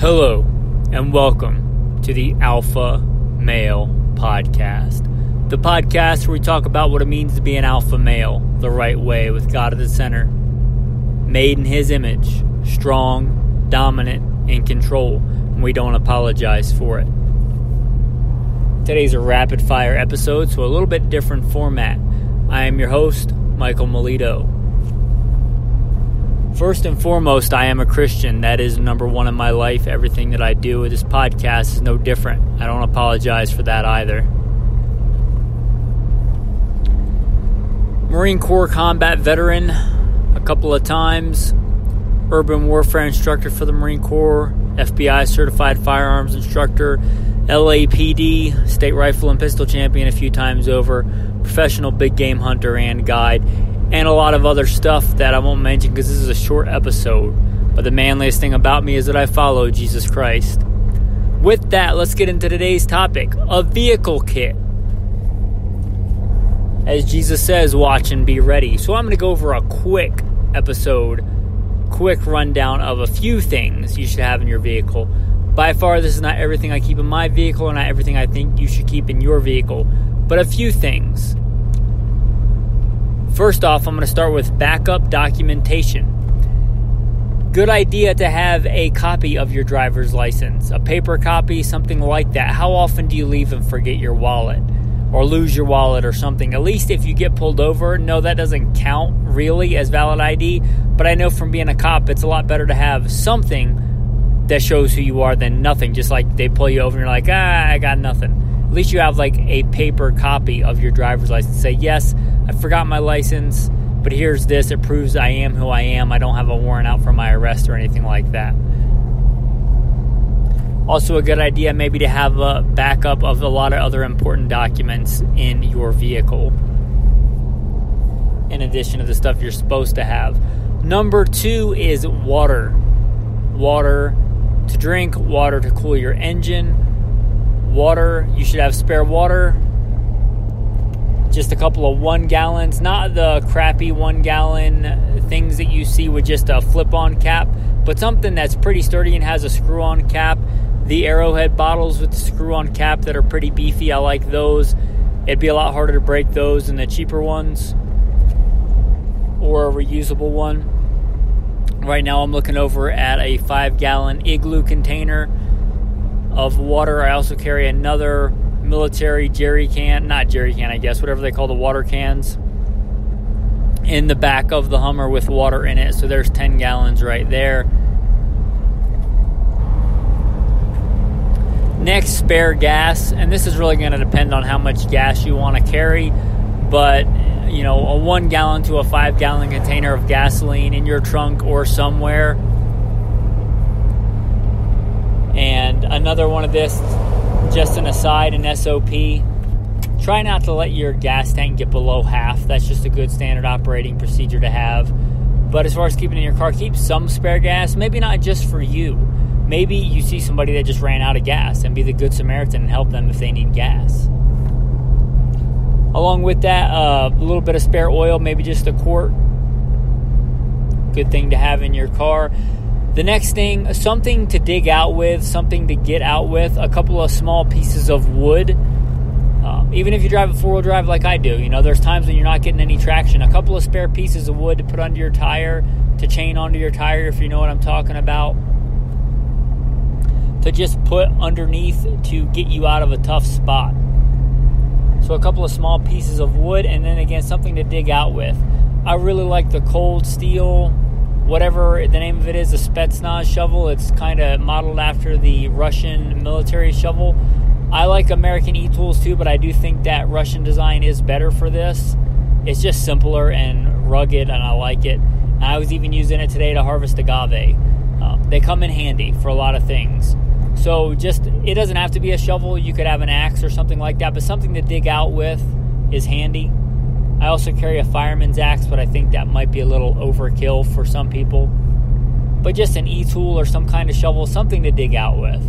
Hello, and welcome to the Alpha Male Podcast. The podcast where we talk about what it means to be an alpha male the right way, with God at the center. Made in His image, strong, dominant, in control, and we don't apologize for it. Today's a rapid fire episode, so a little bit different format. I am your host, Michael Melito. First and foremost, I am a Christian. That is number one in my life. Everything that I do with this podcast is no different. I don't apologize for that either. Marine Corps combat veteran a couple of times. Urban warfare instructor for the Marine Corps. FBI certified firearms instructor. LAPD state rifle and pistol champion a few times over. Professional big game hunter and guide. And a lot of other stuff that I won't mention because this is a short episode. But the manliest thing about me is that I follow Jesus Christ. With that, let's get into today's topic, a vehicle kit. As Jesus says, watch and be ready. So I'm going to go over a quick rundown of a few things you should have in your vehicle. By far, this is not everything I keep in my vehicle, or not everything I think you should keep in your vehicle, but a few things. First off, I'm going to start with backup documentation. Good idea to have a copy of your driver's license, a paper copy, something like that. How often do you leave and forget your wallet or lose your wallet or something? At least if you get pulled over, no, that doesn't count really as valid ID. But I know from being a cop, it's a lot better to have something that shows who you are than nothing. Just like they pull you over and you're like, I got nothing. At least you have like a paper copy of your driver's license. Say, yes, I forgot my license, but here's this. It proves I am who I am. I don't have a warrant out for my arrest or anything like that. Also a good idea maybe to have a backup of a lot of other important documents in your vehicle, in addition to the stuff you're supposed to have. Number 2 is water. Water to drink, water to cool your engine. Water, you should have spare water. Just a couple of 1 gallons, not the crappy 1 gallon things that you see with just a flip-on cap, but something that's pretty sturdy and has a screw-on cap. The Arrowhead bottles with the screw-on cap that are pretty beefy, I like those. It'd be a lot harder to break those than the cheaper ones, or a reusable one. Right now I'm looking over at a 5-gallon Igloo container of water. I also carry another military whatever they call the water cans, in the back of the Hummer with water in it. So there's 10 gallons right there. Next, spare gas. And this is really going to depend on how much gas you want to carry. But, you know, a 1 gallon to a 5 gallon container of gasoline in your trunk or somewhere. And another one of this, just an aside, an SOP. Try not to let your gas tank get below half. That's just a good standard operating procedure to have. But as far as keeping it in your car, keep some spare gas. Maybe not just for you. Maybe you see somebody that just ran out of gas, and be the good Samaritan and help them if they need gas. Along with that, a little bit of spare oil, maybe just a quart. Good thing to have in your car. The next thing, something to dig out with, something to get out with, a couple of small pieces of wood. Even if you drive a 4-wheel drive like I do, you know, there's times when you're not getting any traction. A couple of spare pieces of wood to put under your tire, to chain onto your tire, if you know what I'm talking about. To just put underneath to get you out of a tough spot. So a couple of small pieces of wood, and then again, something to dig out with. I really like the cold steel, whatever the name of it is, the Spetsnaz Shovel. It's kind of modeled after the Russian military shovel. I like American e-tools too, but I do think that Russian design is better for this. It's just simpler and rugged, and I like it. And I was even using it today to harvest agave. They come in handy for a lot of things. So it doesn't have to be a shovel. You could have an axe or something like that, but something to dig out with is handy. I also carry a fireman's axe, but I think that might be a little overkill for some people. But just an e-tool or some kind of shovel, something to dig out with.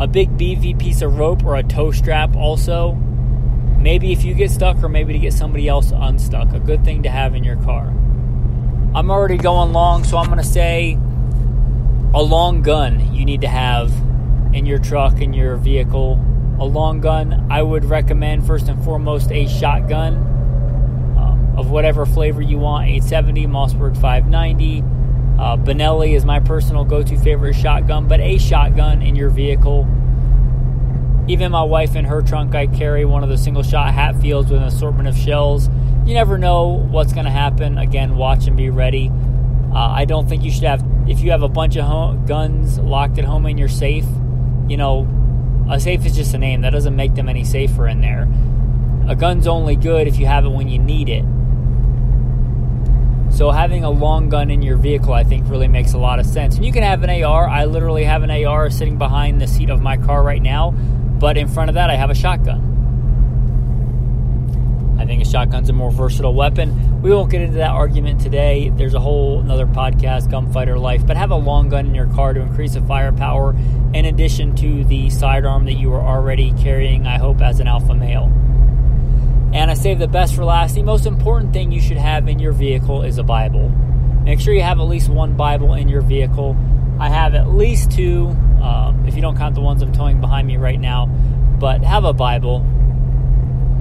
A big beefy piece of rope or a tow strap also. Maybe if you get stuck, or maybe to get somebody else unstuck. A good thing to have in your car. I'm already going long, so I'm going to say A long gun you need to have in your truck, in your vehicle. A long gun, I would recommend first and foremost a shotgun of whatever flavor you want. 870, Mossberg 590. Benelli is my personal go-to favorite shotgun, but a shotgun in your vehicle. Even my wife, in her trunk, I carry one of the single-shot Hatfields with an assortment of shells. You never know what's going to happen. Again, watch and be ready. I don't think you should have, if you have a bunch of guns locked at home in your safe, a safe is just a name. That doesn't make them any safer in there. A gun's only good if you have it when you need it. So having a long gun in your vehicle, I think, really makes a lot of sense. And you can have an AR. I literally have an AR sitting behind the seat of my car right now, but in front of that I have a shotgun. I think a shotgun's a more versatile weapon. We won't get into that argument today. There's a whole another podcast, Gunfighter Life. But have a long gun in your car to increase the firepower in addition to the sidearm that you are already carrying, I hope, as an alpha male. And I save the best for last. The most important thing you should have in your vehicle is a Bible. Make sure you have at least one Bible in your vehicle. I have at least two, if you don't count the ones I'm towing behind me right now. But have a Bible.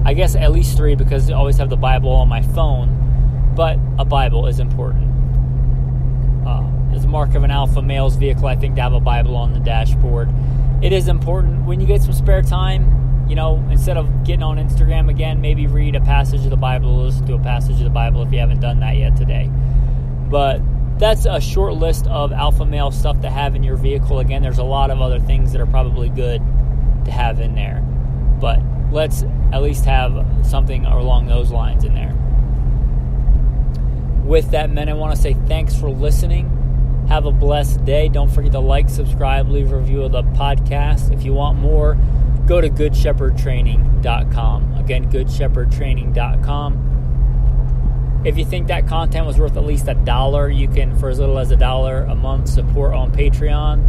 I guess at least three, because I always have the Bible on my phone. But a Bible is important. As a mark of an alpha male's vehicle, I think, to have a Bible on the dashboard. It is important. When you get some spare time, instead of getting on Instagram again, maybe read a passage of the Bible, listen to a passage of the Bible if you haven't done that yet today. But that's a short list of alpha male stuff to have in your vehicle. Again, there's a lot of other things that are probably good to have in there. But let's at least have something along those lines in there. With that, men, I want to say thanks for listening. Have a blessed day. Don't forget to like, subscribe, leave a review of the podcast. If you want more, go to goodshepherdtraining.com. Again, goodshepherdtraining.com. If you think that content was worth at least $1, you can, for as little as $1 a month, support on Patreon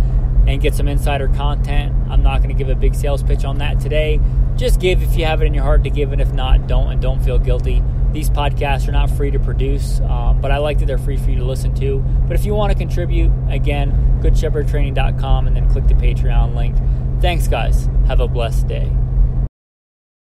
and get some insider content. I'm not going to give a big sales pitch on that today. Just give if you have it in your heart to give, and if not, don't, and don't feel guilty. These podcasts are not free to produce, but I like that they're free for you to listen to. But if you want to contribute, again, goodshepherdtraining.com, and then click the Patreon link. Thanks, guys. Have a blessed day.